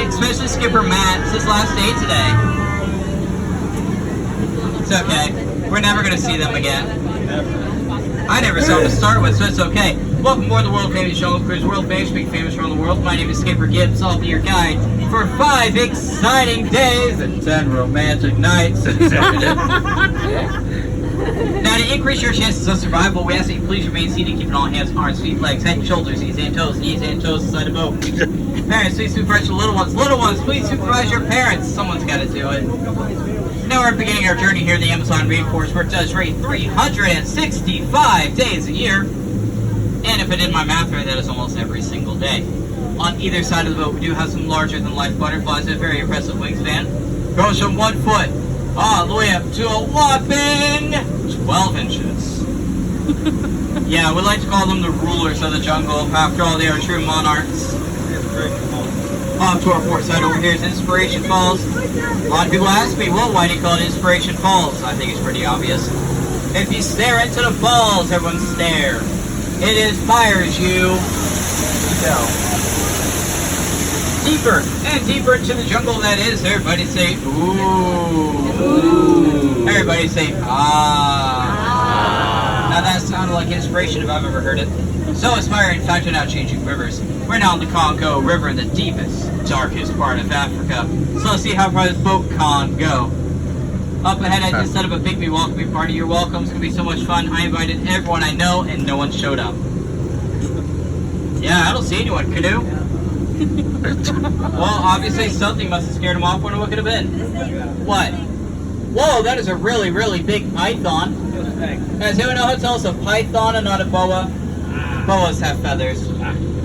especially Skipper Matt. It's his last day today. It's okay. We're never going to see them again. I never saw them to start with, so it's okay. Welcome aboard the world famous Jungle Cruise, world famous, big famous around the world. My name is Skipper Gibbs. I'll be your guide for 5 exciting days and 10 romantic nights. Now, to increase your chances of survival, we ask that you please remain seated, keeping all hands, arms, feet, legs, head, shoulders, knees and toes inside the boat. Parents, please supervise your little ones. Little ones, please supervise your parents. Someone's got to do it. Now we're beginning our journey here in the Amazon rainforest, where it does rain 365 days a year. And if I did my math right, that is almost every single day. On either side of the boat, we do have some larger-than-life butterflies with a very impressive wingspan. Goes from 1 foot all the way up to a whopping 12 inches. Yeah, we like to call them the rulers of the jungle. After all, they are true monarchs. Off to our port side over here is Inspiration Falls. A lot of people ask me, well, why do you call it Inspiration Falls? I think it's pretty obvious. If you stare into the falls, everyone stare. It inspires you to go deeper and deeper into the jungle that is. Everybody say, ooh. Everybody say, ah. Now that sounded like inspiration if I've ever heard it. So inspiring, in fact, we're now changing rivers. We're now in the Congo River in the deepest, darkest part of Africa. So let's see how far this boat can go. Up ahead, I just set up a pygmy welcoming party. You're welcome. It's going to be so much fun. I invited everyone I know, and no one showed up. Yeah, I don't see anyone. Canoe? Well, obviously something must have scared him off. Wonder what could have been. What? Whoa, that is a really, really big python. Does anyone know how to tell us a python and not a boa? Boas have feathers.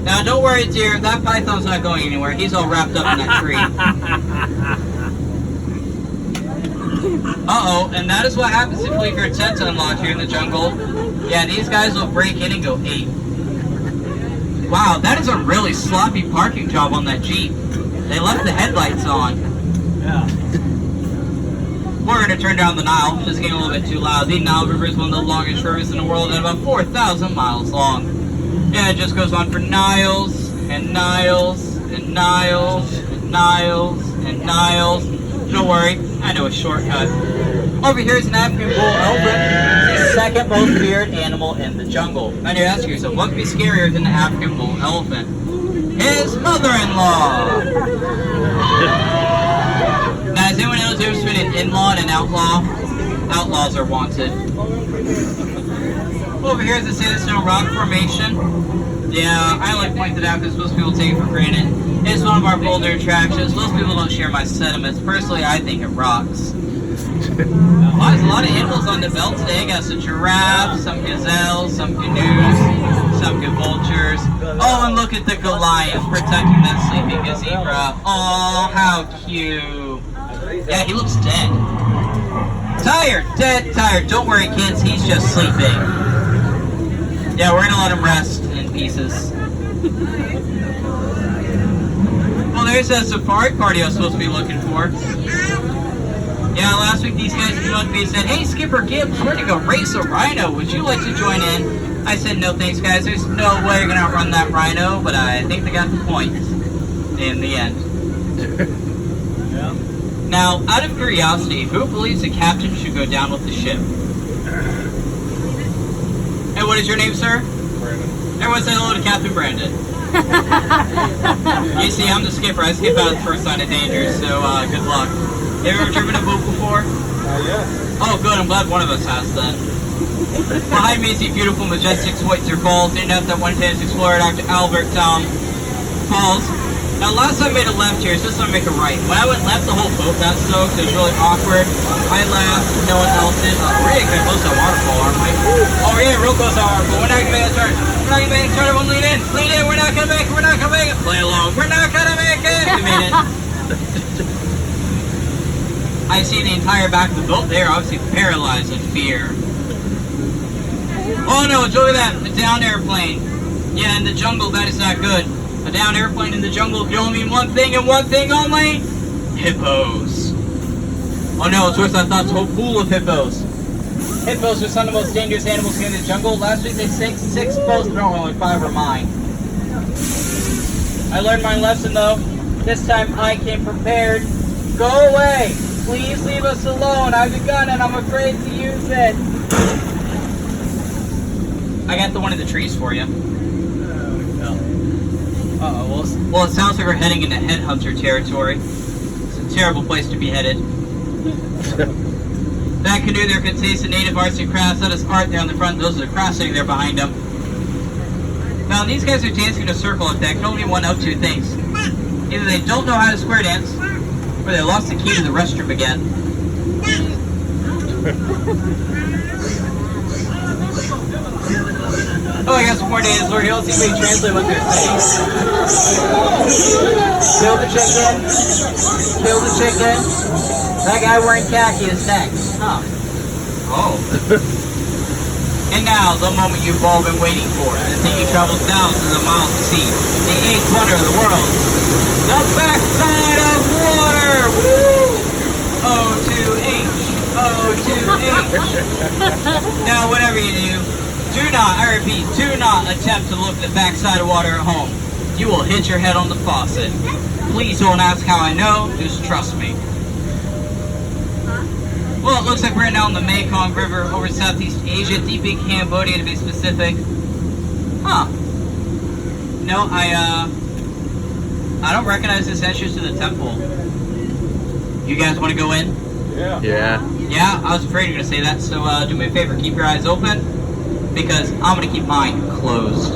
Now, don't worry, dear. That python's not going anywhere. He's all wrapped up in that tree. Uh-oh, and that is what happens if you leave your tent unlocked here in the jungle. Yeah, these guys will break in and go ape. Wow, that is a really sloppy parking job on that Jeep. They left the headlights on. Yeah. We're going to turn down the Nile. Just getting a little bit too loud. The Nile River is one of the longest rivers in the world and about 4,000 miles long. Yeah, it just goes on for Niles and Niles and Niles and Niles and Niles. Don't worry, I know a shortcut. Over here is an African bull elephant, the second most feared animal in the jungle. Now you ask yourself, what could be scarier than the African bull elephant? His mother-in-law! Now, has anyone else ever between an in-law and an outlaw? Outlaws are wanted. Over here is the sandstone rock formation. Yeah, I like to point that out because most people take it for granted. It's one of our boulder attractions. Most people don't share my sentiments. Personally, I think it rocks. Well, there's a lot of animals on the belt today. Got some giraffes, some gazelles, some canoes, some good vultures. Oh, and look at the Goliath protecting that sleeping gazebra. Oh, how cute. Yeah, he looks dead. Tired, dead, tired. Don't worry, kids. He's just sleeping. Yeah, we're gonna let him rest in pieces. Well, there's that safari party I was supposed to be looking for. Yeah, last week these guys came up to me and said, hey, Skipper Gibbs, we're going to go race a rhino. Would you like to join in? I said, no thanks, guys. There's no way you're going to outrun that rhino, but I think they got the point in the end. Yeah. Now, out of curiosity, who believes the captain should go down with the ship? And what is your name, sir? Brandon. Everyone say hello to Captain Brandon. You see, I'm the skipper. I skip out at the first sign of danger, so good luck. Have you ever driven a boat before? Yeah. Oh, good. I'm glad one of us has then. Behind me is the beautiful, majestic Switzer Falls, named after that one famous explorer, Dr. Albert Falls. Now, last time I made a left here, so this time I make a right. When I went left, the whole boat got soaked. It was really awkward. I laughed. No one else did. We're getting close to a waterfall, aren't we? Oh, yeah, real close to a waterfall. We're not going to make a turn. We're not going to make a turn. Everyone lean in. Lean in. We're not going to make it. We're not going to make it. Play along. We're not going to make it. We made it. I see the entire back of the boat there, obviously paralyzed in fear. Oh no, look at that, a downed airplane. Yeah, in the jungle, that is not good. A downed airplane in the jungle can only mean one thing and one thing only. Hippos. Oh no, it's worse than I thought. It's a whole pool of hippos. Hippos are some of the most dangerous animals here in the jungle. Last week they sank 6 boats, but only 5 were mine. I learned my lesson though. This time I came prepared. Go away! Please leave us alone. I have a gun and I'm afraid to use it. I got the one in the trees for you. Uh-oh. Well, it sounds like we're heading into headhunter territory. It's a terrible place to be headed. That canoe there contains the native arts and crafts. That is art there on the front. Those are the crafts sitting there behind them. Now, these guys are dancing in a circle like that. Can only be one of two things. Either they don't know how to square dance, or they lost the key to the restroom again. Oh, I got some more data, Lord. Let's see if we can translate what they're saying. Kill the chicken. Kill the chicken. That guy wearing khaki is next. Huh. Oh. And now, the moment you've all been waiting for. The thing you traveled thousands of miles to see. The eighth wonder of the world. The backside of water! Woo! O2H. O2H. Now, whatever you do not, I repeat, do not attempt to look at the backside of water at home. You will hit your head on the faucet. Please don't ask how I know, just trust me. Well, it looks like we're now on the Congo River over Southeast Asia, deep in Cambodia to be specific. Huh. No, I don't recognize this entrance to the temple. You guys want to go in? Yeah. Yeah, I was afraid you were going to say that, so do me a favor, keep your eyes open, because I'm going to keep mine closed.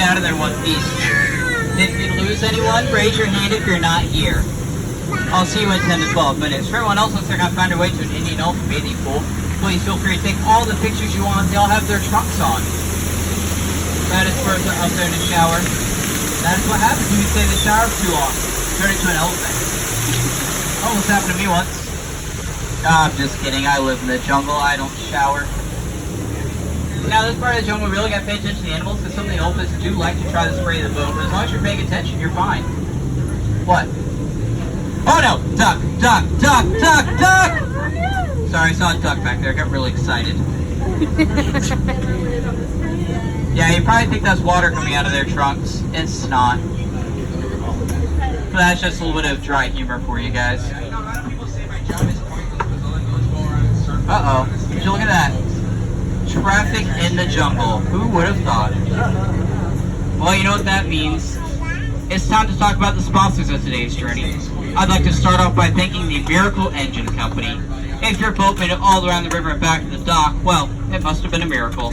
Out of there one piece. Did you lose anyone? Raise your hand if you're not here. I'll see you in 10 to 12 minutes. For everyone else, looks like I found your way to an Indian Ocean bathing pool. Please feel free to take all the pictures you want. They all have their trunks on. That is first up there in the shower. That is what happens when you stay in the shower too long. Turn into an elephant. Almost happened to me once. I'm just kidding. I live in the jungle. I don't shower. Now, this part of the jungle, we really got to pay attention to the animals, because some of the elephants do like to try to spray the boat, but as long as you're paying attention, you're fine. What? Oh no! Duck! Duck! Duck! Duck! Duck! Sorry, I saw a duck back there. I got really excited. Yeah, you probably think that's water coming out of their trunks. It's not. But that's just a little bit of dry humor for you guys. Uh-oh. Would you look at that? Traffic in the jungle. Who would have thought? Well, you know what that means. It's time to talk about the sponsors of today's journey. I'd like to start off by thanking the Miracle Engine Company. If your boat made it all around the river and back to the dock, well, it must have been a miracle.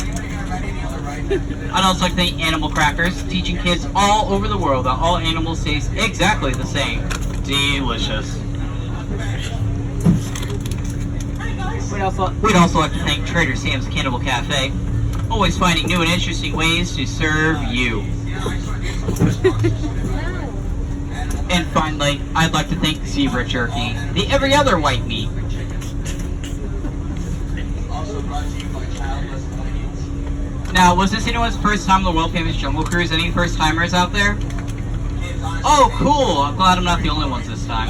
I'd also like to thank Animal Crackers, teaching kids all over the world that all animals taste exactly the same. Delicious. We'd also like to thank Trader Sam's Cannibal Cafe, always finding new and interesting ways to serve you. And finally, I'd like to thank Zebra Jerky, the every other white meat. Now, was this anyone's first time on the world-famous Jungle Cruise? Any first-timers out there? Oh, cool! I'm glad I'm not the only ones this time.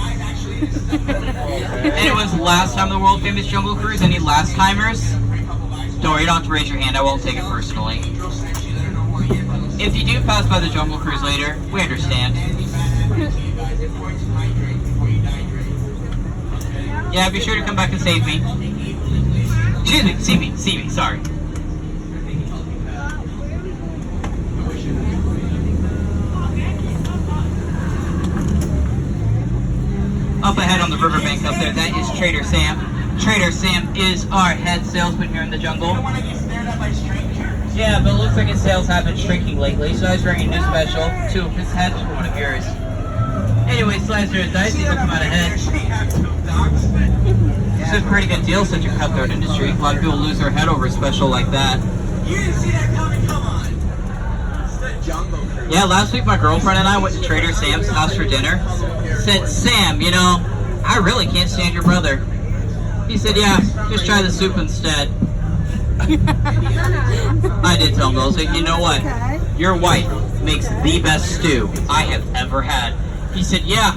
Anyone's last time on the world-famous Jungle Cruise? Any last-timers? Don't worry, you don't have to raise your hand. I won't take it personally. If you do pass by the Jungle Cruise later, we understand. Yeah, be sure to come back and save me. Excuse me, see me, sorry. Up ahead on the riverbank up there, that is Trader Sam. Trader Sam is our head salesman here in the jungle. Yeah, but it looks like his sales have been shrinking lately, so I was bringing a new special. 2 of his heads for 1 of yours. Anyway, slicer of dice, these will come out ahead. This is a pretty good deal, such a cutthroat industry. A lot of people lose their head over a special like that. You didn't see that coming, come on. It's the jungle cruise. Yeah, last week my girlfriend and I went to Trader Sam's house for dinner. Said, Sam, you know, I really can't stand your brother. He said, yeah, just try the soup instead. I did tell him, I was like, you know what? Your wife makes the best stew I have ever had. He said, yeah,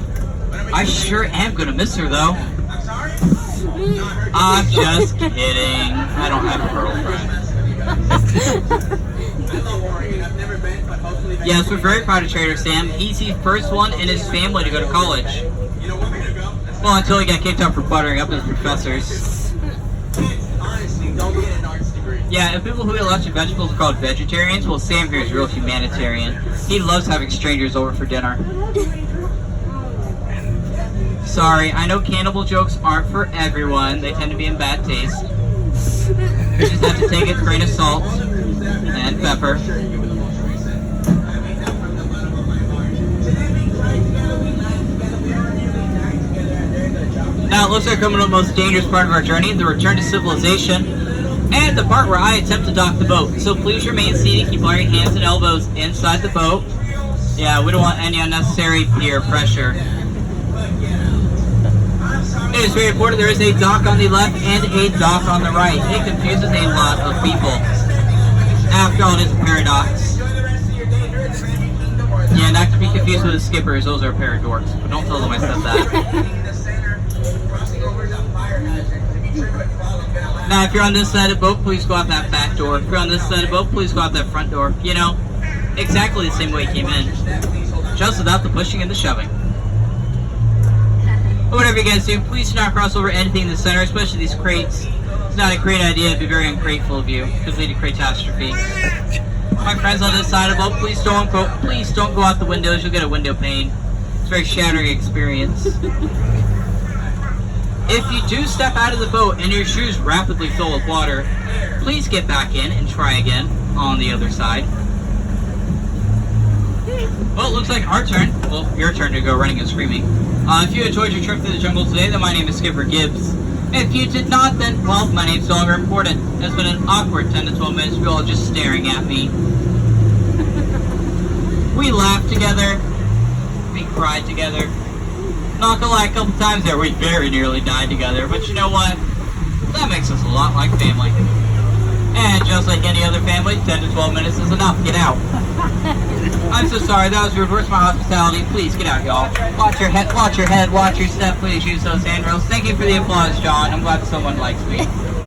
I sure am going to miss her, though. I'm sorry? I'm just kidding. I don't have a girlfriend. Yes, we're very proud of Trader Sam. He's the first one in his family to go to college. Well, until he got kicked out for buttering up his professors. Honestly, don't get an arts degree. Yeah, and people who eat lots of vegetables are called vegetarians. Well, Sam here is real humanitarian. He loves having strangers over for dinner. Sorry, I know cannibal jokes aren't for everyone. They tend to be in bad taste. You just have to take it with a grain of salt and pepper. Now it looks like we're coming to the most dangerous part of our journey, the return to civilization, and the part where I attempt to dock the boat. So please remain seated, keep all your hands and elbows inside the boat. Yeah, we don't want any unnecessary peer pressure. It is very important there is a dock on the left and a dock on the right. It confuses a lot of people. After all, it is a paradox. Yeah, not to be confused with the skippers, those are paradorks. But don't tell them I said that. Now, if you're on this side of the boat, please go out that back door. If you're on this side of the boat, please go out that front door. You know, exactly the same way you came in. Just without the pushing and the shoving. But whatever you guys do, please do not cross over anything in the center, especially these crates. It's not a great idea. It'd be very ungrateful of you. It could lead to catastrophe. My friends on this side of the boat, please don't go out the windows. You'll get a window pane. It's a very shattering experience. If you do step out of the boat and your shoes rapidly fill with water, please get back in and try again on the other side. Well, it looks like our turn. Well, your turn to go running and screaming. If you enjoyed your trip through the jungle today, then my name is Skipper Gibbs. If you did not, then, well, my name's no longer important. It's been an awkward 10 to 12 minutes of you all just staring at me. We laughed together. We cried together. Not gonna lie, a couple times there we very nearly died together, but you know what? That makes us a lot like family. And just like any other family, 10 to 12 minutes is enough. Get out. I'm so sorry, that was reverse my hospitality. Please get out, y'all. Watch your head, watch your step. Please use those handrails. Thank you for the applause, John. I'm glad someone likes me.